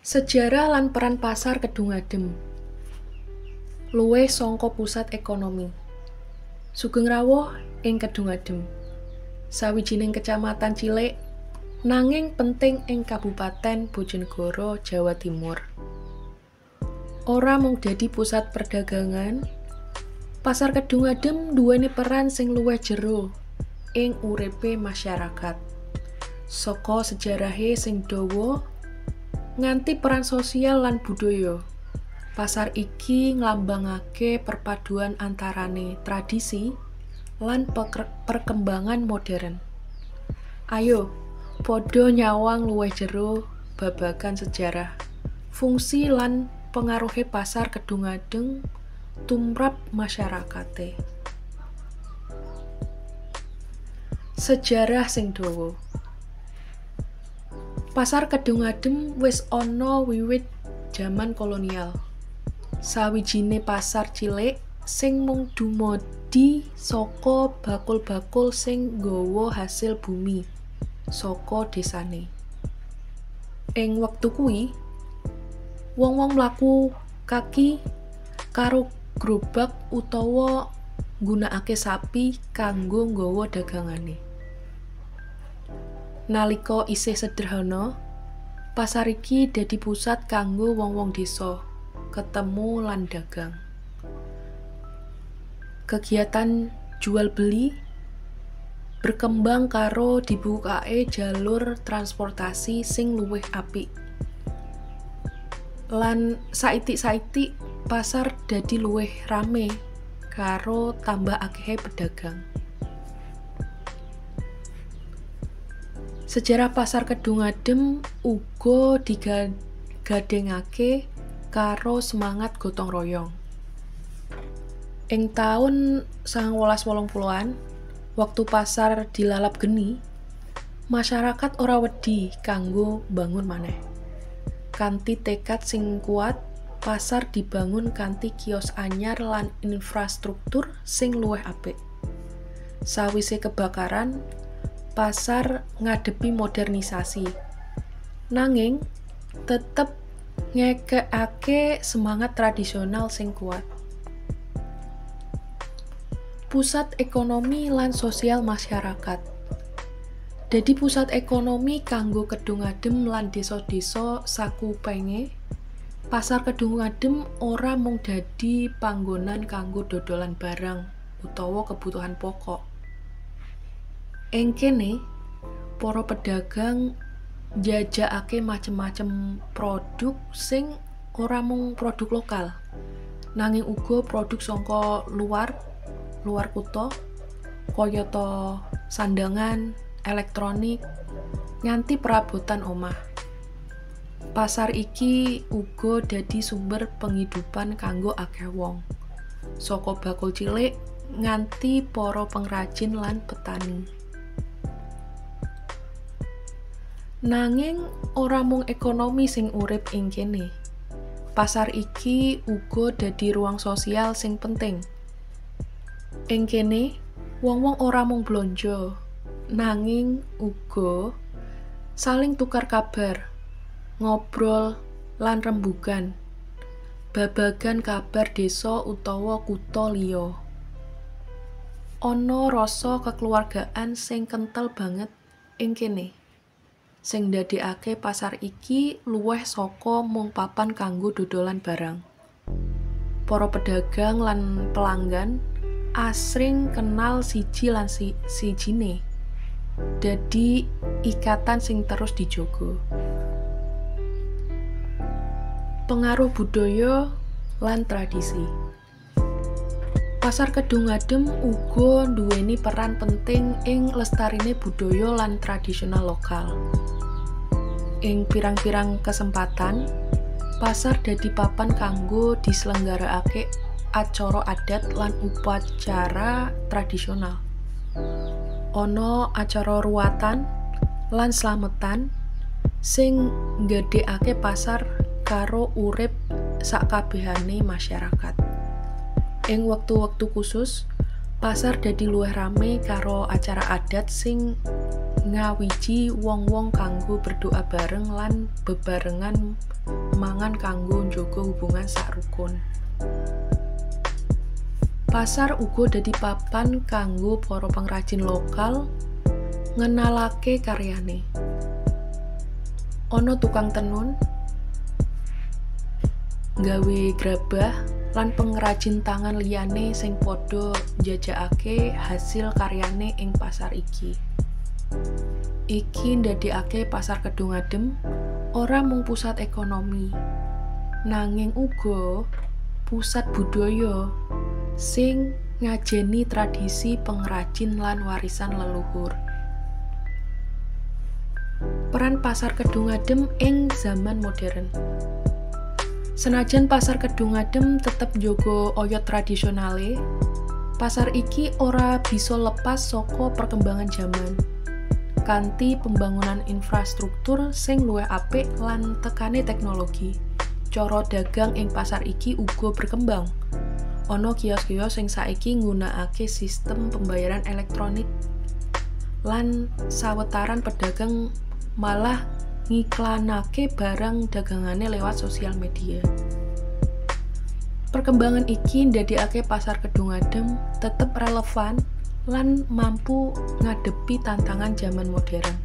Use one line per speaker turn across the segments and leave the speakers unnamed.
Sejarah lan peran pasar Kedung Adem. Luwih saka pusat ekonomi. Sugeng rawuh ing Kedung Adem. Sawijining kecamatan cilik nanging penting ing Kabupaten Bojonegoro, Jawa Timur. Ora mung dadi pusat perdagangan, Pasar Kedung Adem nduwèni peran sing luwih jero ing uripe masyarakat. Saka sejarahe sing dawa nganti peran sosial lan budaya. Pasar iki nglambangake perpaduan antarane tradisi lan perkembangan modern. Ayo, padha nyawang luwih jero babagan sejarah, fungsi lan pengaruhe Pasar Kedung Adem tumrap masyarakate. Sejarah sing dawa. Pasar Kedung Adem wis ana wiwit jaman kolonial. Sawijine pasar cilik sing mung dumadi saka bakul-bakul sing nggawa hasil bumi saka desane. Ing wektu kuwi, wong-wong mlaku kaki karo gerobak utawa nggunakake sapi kanggo nggawa dagangane. Nalika isih sederhana, pasar iki dadi pusat kanggo wong-wong desa ketemu lan dagang. Kegiatan jual beli berkembang karo dibukake jalur transportasi sing luwih apik. Lan saiti-saiti pasar dadi luwih rame karo tambah akehe pedagang. Sejarah Pasar Kedung Adem uga digadhengake karo semangat gotong royong. Ing taun 1980-an, waktu pasar dilalap geni, masyarakat ora wedi kanggo bangun maneh. Kanthi tekad sing kuat, pasar dibangun kanthi kios anyar lan infrastruktur sing luwih apik. Sawise kebakaran, pasar ngadepi modernisasi. Nanging tetep ngekekake semangat tradisional sing kuat. Pusat ekonomi lan sosial masyarakat. Dadi pusat ekonomi kanggo Kedung Adem lan desa-desa sakupenge, Pasar Kedung Adem ora mung dadi panggonan kanggo dodolan barang utawa kebutuhan pokok. Ing kene, para pedagang njajakake macem-macem produk sing ora mung produk lokal, nanging uga produk saka luar kutha, kayata sandangan, elektronik, nganti perabotan omah. Pasar iki uga dadi sumber penghidupan kanggo akeh wong, saka bakul cilik nganti para pengrajin lan petani. Nanging ora mung ekonomi sing urip ing kene. Pasar iki uga dadi ruang sosial sing penting. Ing kene, wong-wong ora mung blanja, nanging uga saling tukar kabar, ngobrol lan rembugan, babagan kabar desa utawa kutha liya. Ana rasa kekeluargaan sing kentel banget ing kene, sing ndadekake pasar iki luwih saka mung papan kanggo dodolan barang. Para pedagang lan pelanggan asring kenal siji lan sijine. Dadi ikatan sing terus dijogo. Pengaruh budaya lan tradisi. Pasar Kedung Adem uga nduweni peran penting ing lestarine budaya lan tradisional lokal. Ing pirang-pirang kesempatan, pasar dadi papan kanggo diselenggarakaake acara adat lan upacara tradisional. Ana acara ruwatan lan slametan sing nggedhekake pasar karo urip sakabehane masyarakat. Ing wektu-wektu khusus, pasar dadi luwih rame karo acara adat sing ngawiji wong-wong kanggo berdoa bareng lan bebarengan mangan kanggo njaga hubungan sak rukun. Pasar uga dadi papan kanggo para pengrajin lokal ngenalake karyane. Ana tukang tenun, gawe grabah, lan pengrajin tangan liyane sing padha njajakake hasil karyane ing pasar iki. Iki ndadekake Pasar Kedung Adem ora mung pusat ekonomi, nanging uga pusat budaya sing ngajeni tradisi pengrajin lan warisan leluhur. Peran Pasar Kedung Adem ing zaman modern. Senajan Pasar Kedung Adem tetep njaga oyot tradisionale, pasar iki ora bisa lepas saka perkembangan zaman. Kanthi pembangunan infrastruktur sing luwih apik lan tekane teknologi, cara dagang ing pasar iki uga berkembang. Ana kios-kios sing saiki nggunakake sistem pembayaran elektronik lan sawetaran pedagang malah ngiklanake barang dagangane lewat sosial media. Perkembangan iki ndadekake Pasar Kedung Adem tetep relevan lan mampu ngadepi tantangan zaman modern.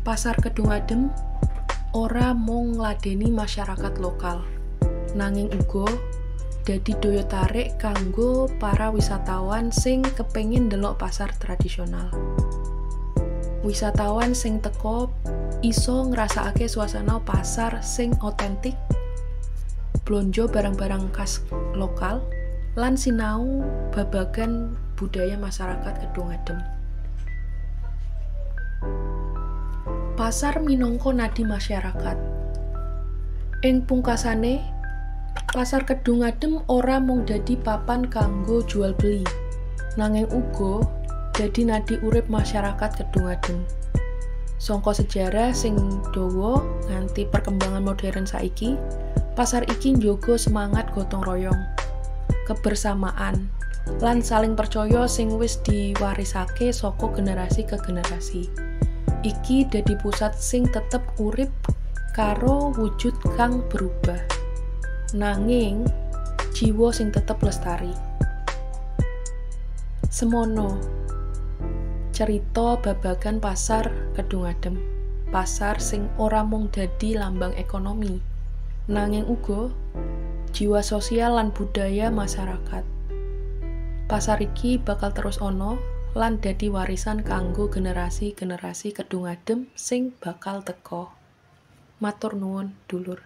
Pasar Kedung Adem ora mung ngladeni masyarakat lokal, nanging uga dadi daya tarik kanggo para wisatawan sing kepengin ndelok pasar tradisional. Wisatawan sing teka iso ngrasakake suasana pasar sing otentik, blonjo barang-barang khas lokal, lan sinau babagan budaya masyarakat Kedung Adem. Pasar minangka nadi masyarakat. Ing pungkasane, Pasar Kedung Adem ora mung dadi papan kanggo jual beli, nanging uga dadi nadi urip masyarakat Kedung Adem. Sangka sejarah sing dawa nganti perkembangan modern saiki, pasar iki njaga semangat gotong royong, kebersamaan, lan saling percaya sing wis diwarisake saka generasi ke generasi. Iki dadi pusat sing tetep urip karo wujud kang berubah, nanging jiwa sing tetep lestari. Semono cerita babagan Pasar Kedung Adem, pasar sing ora mung dadi lambang ekonomi, nanging uga jiwa sosial lan budaya masyarakat. Pasar iki bakal terus ana lan dadi warisan kanggo generasi-generasi Kedung Adem sing bakal teka. Matur nuwun, dulur.